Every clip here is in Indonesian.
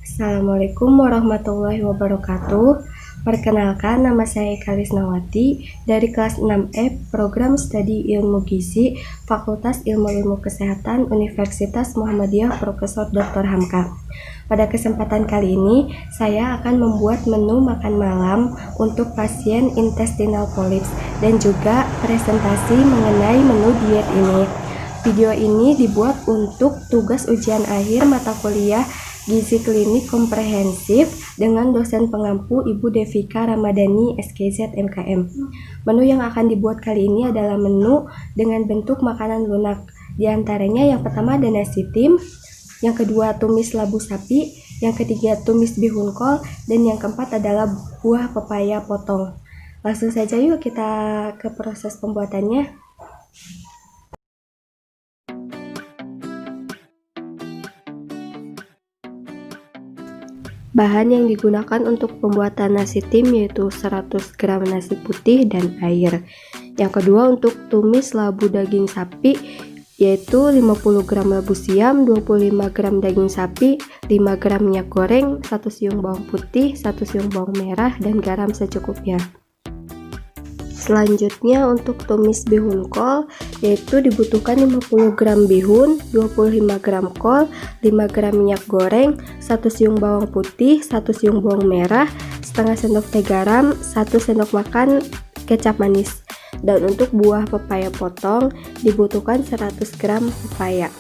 Assalamualaikum warahmatullahi wabarakatuh. Perkenalkan, nama saya Eka Lisnawati dari kelas 6F Program Studi Ilmu Gizi Fakultas Ilmu Kesehatan Universitas Muhammadiyah Profesor Dr. Hamka. Pada kesempatan kali ini, saya akan membuat menu makan malam untuk pasien intestinal polyps dan juga presentasi mengenai menu diet ini. Video ini dibuat untuk tugas ujian akhir mata kuliah Gizi Klinik Komprehensif dengan dosen pengampu Ibu Devika Ramadhani SKZ MKM. Menu yang akan dibuat kali ini adalah menu dengan bentuk makanan lunak. Di antaranya yang pertama ada nasi tim, yang kedua tumis labu sapi, yang ketiga tumis bihun kol, dan yang keempat adalah buah pepaya potong. Langsung saja yuk kita ke proses pembuatannya. Bahan yang digunakan untuk pembuatan nasi tim yaitu 100 gram nasi putih dan air. Yang kedua untuk tumis labu daging sapi yaitu 50 gram labu siam, 25 gram daging sapi, 5 gram minyak goreng, 1 siung bawang putih, 1 siung bawang merah, dan garam secukupnya. Selanjutnya untuk tumis bihun kol yaitu dibutuhkan 50 gram bihun, 25 gram kol, 5 gram minyak goreng, 1 siung bawang putih, 1 siung bawang merah, setengah sendok teh garam, 1 sendok makan kecap manis. Dan untuk buah pepaya potong dibutuhkan 100 gram pepaya.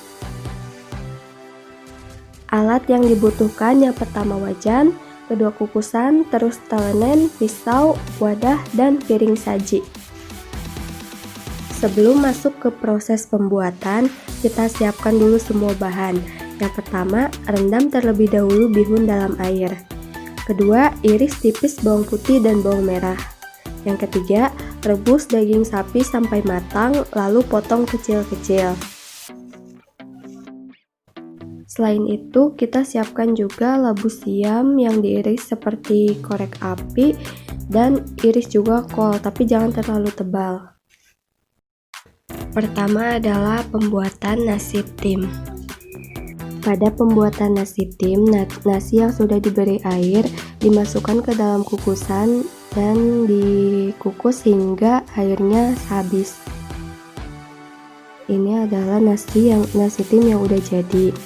Alat yang dibutuhkan yang pertama wajan, kedua kukusan, terus talenan, pisau, wadah, dan piring saji. Sebelum masuk ke proses pembuatan, kita siapkan dulu semua bahan. Yang pertama, rendam terlebih dahulu bihun dalam air. Kedua, iris tipis bawang putih dan bawang merah. Yang ketiga, rebus daging sapi sampai matang, lalu potong kecil-kecil. Selain itu, kita siapkan juga labu siam yang diiris seperti korek api dan iris juga kol, tapi jangan terlalu tebal. Pertama adalah pembuatan nasi tim. Pada pembuatan nasi tim, nasi yang sudah diberi air dimasukkan ke dalam kukusan dan dikukus hingga airnya habis. Ini adalah nasi tim yang udah jadi.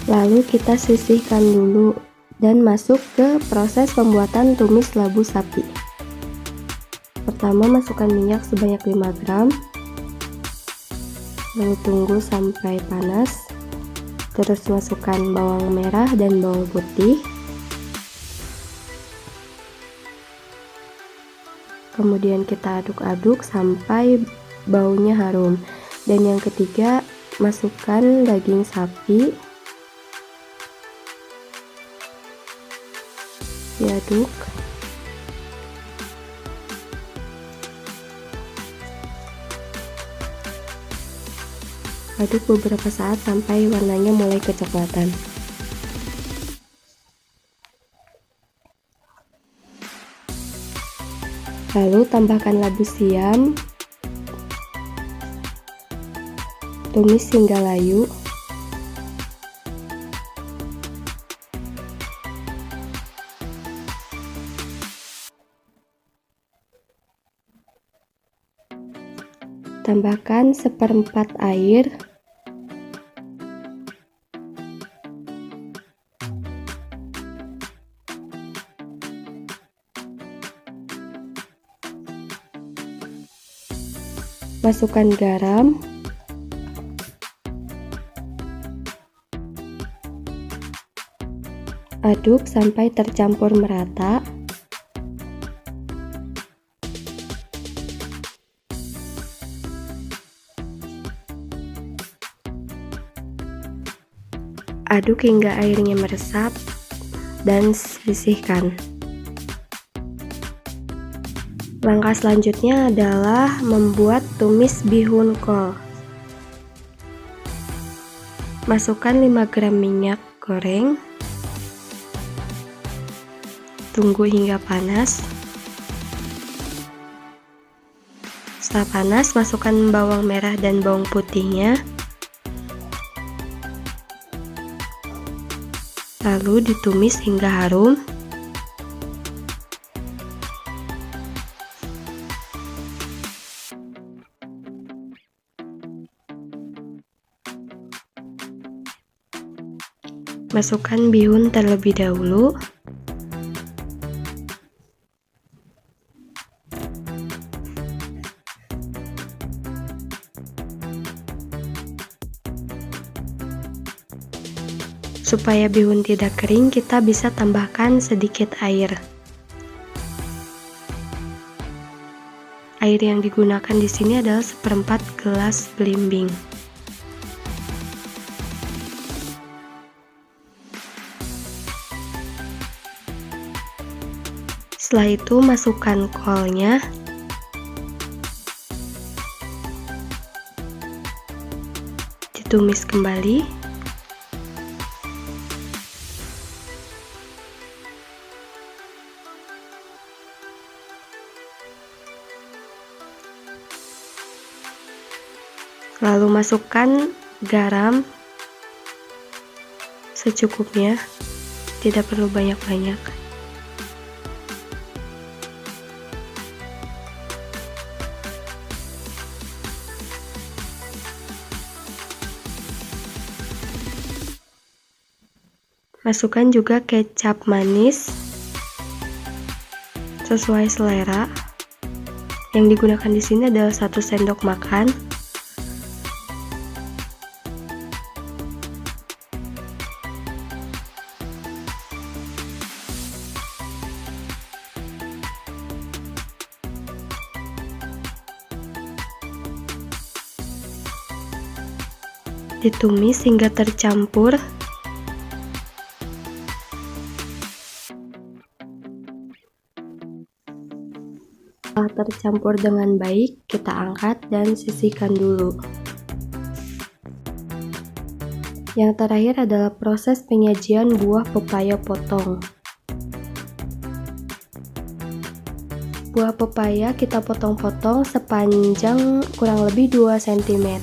Lalu kita sisihkan dulu dan masuk ke proses pembuatan tumis labu sapi. Pertama, masukkan minyak sebanyak 5 gram. Lalu tunggu sampai panas. Terus masukkan bawang merah dan bawang putih. Kemudian kita aduk-aduk sampai baunya harum. Dan yang ketiga, masukkan daging sapi. Diaduk. Aduk beberapa saat sampai warnanya mulai kecoklatan. Lalu tambahkan labu siam, tumis hingga layu. Tambahkan 1/4 air. Masukkan garam. Aduk sampai tercampur merata. Aduk hingga airnya meresap dan sisihkan. Langkah selanjutnya adalah membuat tumis bihun kol. Masukkan 5 gram minyak goreng. Tunggu hingga panas. Setelah panas, masukkan bawang merah dan bawang putihnya. Lalu ditumis hingga harum. Masukkan bihun terlebih dahulu. Supaya bihun tidak kering, kita bisa tambahkan sedikit air. Air yang digunakan di sini adalah 1/4 gelas belimbing. Setelah itu masukkan kolnya. Ditumis kembali. Lalu masukkan garam secukupnya, tidak perlu banyak-banyak. Masukkan juga kecap manis sesuai selera. Yang digunakan di sini adalah 1 sendok makan. Ditumis hingga tercampur. Setelah tercampur dengan baik, kita angkat dan sisihkan dulu. Yang terakhir adalah proses penyajian buah pepaya potong. Buah pepaya kita potong-potong sepanjang kurang lebih 2 cm.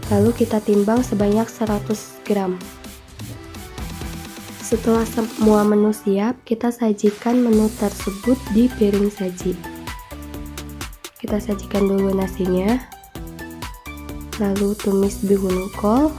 Lalu kita timbang sebanyak 100 gram. Setelah semua menu siap, kita sajikan menu tersebut di piring saji. Kita sajikan dulu nasinya, lalu tumis bihun kol,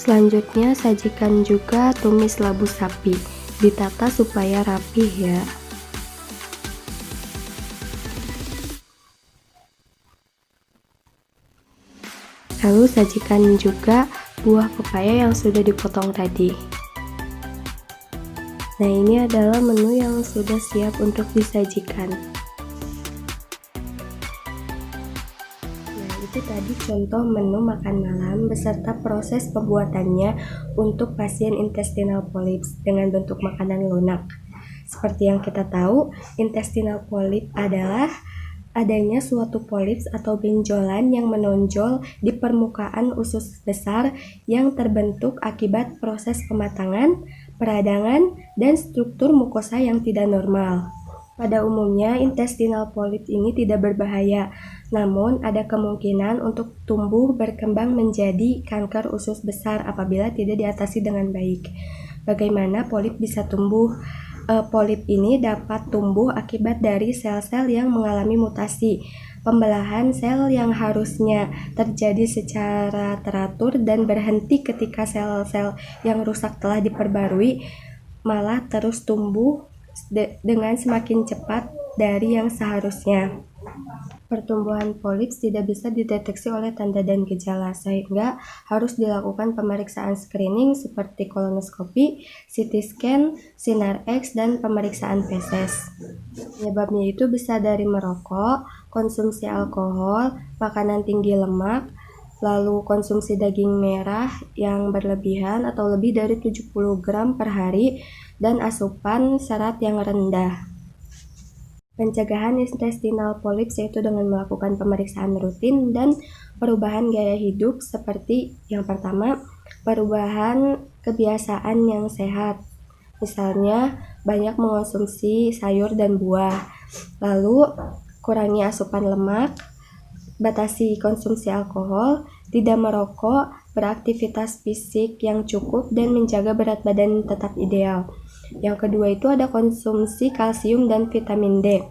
selanjutnya sajikan juga tumis labu sapi, ditata supaya rapih ya. Lalu sajikan juga buah pepaya yang sudah dipotong tadi. Nah, ini adalah menu yang sudah siap untuk disajikan. Itu tadi contoh menu makan malam beserta proses pembuatannya untuk pasien intestinal polyps dengan bentuk makanan lunak. Seperti yang kita tahu, intestinal polyp adalah adanya suatu polips atau benjolan yang menonjol di permukaan usus besar yang terbentuk akibat proses pematangan, peradangan, dan struktur mukosa yang tidak normal. Pada umumnya, intestinal polyp ini tidak berbahaya, namun ada kemungkinan untuk tumbuh berkembang menjadi kanker usus besar apabila tidak diatasi dengan baik. Bagaimana polip bisa tumbuh? Polip ini dapat tumbuh akibat dari sel-sel yang mengalami mutasi. Pembelahan sel yang harusnya terjadi secara teratur dan berhenti ketika sel-sel yang rusak telah diperbarui, malah terus tumbuh dengan semakin cepat dari yang seharusnya. Pertumbuhan polips tidak bisa dideteksi oleh tanda dan gejala, sehingga harus dilakukan pemeriksaan screening seperti kolonoskopi, CT scan, sinar X, dan pemeriksaan feses. Penyebabnya itu bisa dari merokok, konsumsi alkohol, makanan tinggi lemak, lalu konsumsi daging merah yang berlebihan atau lebih dari 70 gram per hari, dan asupan serat yang rendah. Pencegahan intestinal polyps yaitu dengan melakukan pemeriksaan rutin dan perubahan gaya hidup seperti yang pertama, perubahan kebiasaan yang sehat. Misalnya, banyak mengonsumsi sayur dan buah. Lalu, kurangi asupan lemak, batasi konsumsi alkohol, tidak merokok, beraktivitas fisik yang cukup, dan menjaga berat badan tetap ideal. Yang kedua itu ada konsumsi kalsium dan vitamin D.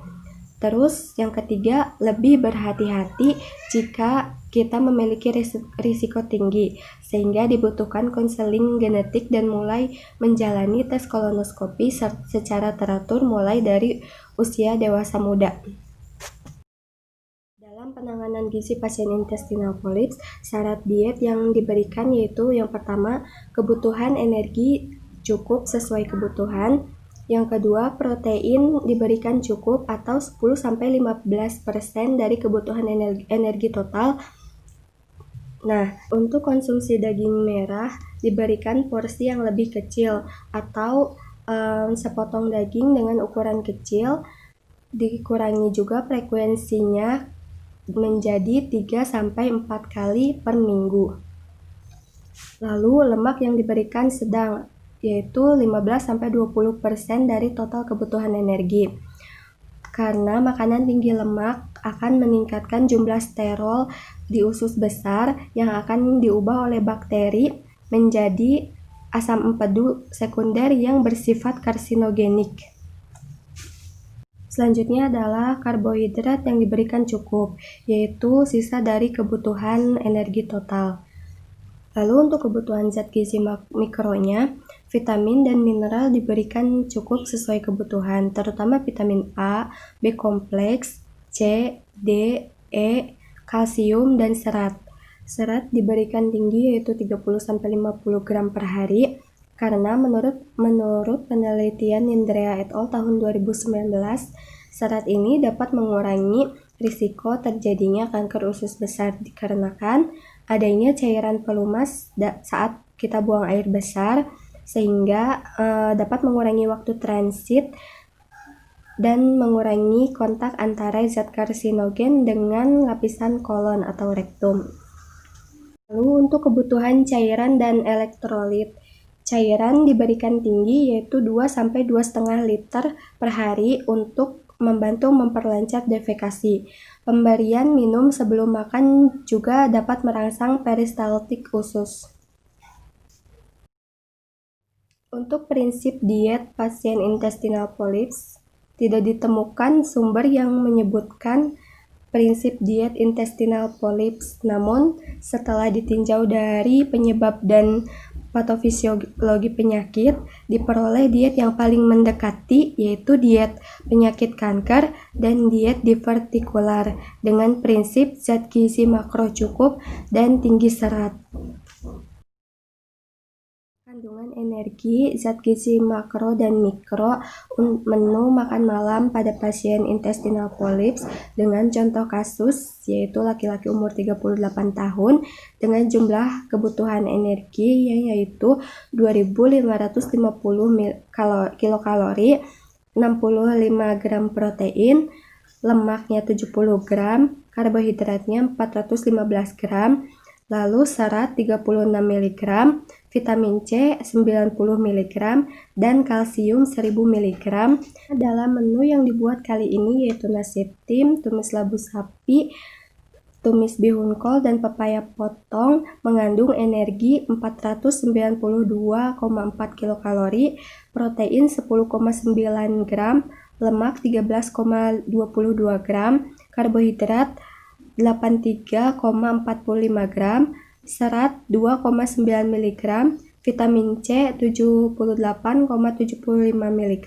Terus yang ketiga, lebih berhati-hati jika kita memiliki risiko tinggi, sehingga dibutuhkan konseling genetik dan mulai menjalani tes kolonoskopi secara teratur mulai dari usia dewasa muda. Dalam penanganan gizi pasien intestinal polyps, syarat diet yang diberikan yaitu yang pertama, kebutuhan energi cukup sesuai kebutuhan. Yang kedua, protein diberikan cukup atau 10-15% dari kebutuhan energi total. Nah, untuk konsumsi daging merah diberikan porsi yang lebih kecil atau sepotong daging dengan ukuran kecil, dikurangi juga frekuensinya menjadi 3-4 kali per minggu. Lalu lemak yang diberikan sedang, yaitu 15-20% dari total kebutuhan energi. Karena makanan tinggi lemak akan meningkatkan jumlah sterol di usus besar yang akan diubah oleh bakteri menjadi asam empedu sekunder yang bersifat karsinogenik. Selanjutnya adalah karbohidrat yang diberikan cukup, yaitu sisa dari kebutuhan energi total. Lalu untuk kebutuhan zat gizi mikronya, vitamin dan mineral diberikan cukup sesuai kebutuhan, terutama vitamin A, B kompleks, C, D, E, kalsium, dan serat. Serat diberikan tinggi yaitu 30-50 gram per hari, karena menurut penelitian Nindrea et al. Tahun 2019, serat ini dapat mengurangi risiko terjadinya kanker usus besar dikarenakan adanya cairan pelumas saat kita buang air besar, sehingga dapat mengurangi waktu transit dan mengurangi kontak antara zat karsinogen dengan lapisan kolon atau rektum. Lalu untuk kebutuhan cairan dan elektrolit, cairan diberikan tinggi yaitu 2-2,5 liter per hari untuk membantu memperlancar defekasi. Pemberian minum sebelum makan juga dapat merangsang peristaltik usus. Untuk prinsip diet pasien intestinal polyps, tidak ditemukan sumber yang menyebutkan prinsip diet intestinal polyps. Namun, setelah ditinjau dari penyebab dan patofisiologi penyakit, diperoleh diet yang paling mendekati, yaitu diet penyakit kanker dan diet divertikular dengan prinsip zat gizi makro cukup dan tinggi serat. Kandungan energi, zat gizi makro dan mikro menu makan malam pada pasien intestinal polyps dengan contoh kasus yaitu laki-laki umur 38 tahun dengan jumlah kebutuhan energi yaitu 2.550 kilokalori, 65 gram protein, lemaknya 70 gram, karbohidratnya 415 gram, lalu serat 36 mg, vitamin C 90 mg, dan kalsium 1000 mg. Dalam menu yang dibuat kali ini yaitu nasi tim, tumis labu sapi, tumis bihun kol, dan pepaya potong mengandung energi 492,4 kilokalori, protein 10,9 gram, lemak 13,22 gram, karbohidrat 83,45 gram, serat 2,9 mg, vitamin C 78,75 mg,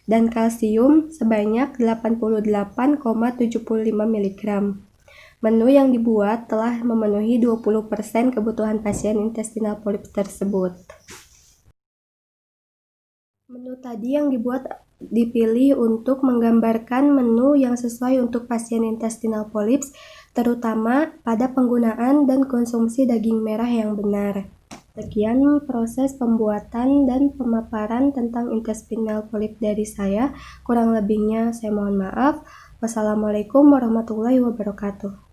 dan kalsium sebanyak 88,75 mg. Menu yang dibuat telah memenuhi 20% kebutuhan pasien intestinal polyps tersebut. Menu tadi yang dibuat dipilih untuk menggambarkan menu yang sesuai untuk pasien intestinal polyps, terutama pada penggunaan dan konsumsi daging merah yang benar. Sekian proses pembuatan dan pemaparan tentang intestinal polyps dari saya. Kurang lebihnya saya mohon maaf. Wassalamualaikum warahmatullahi wabarakatuh.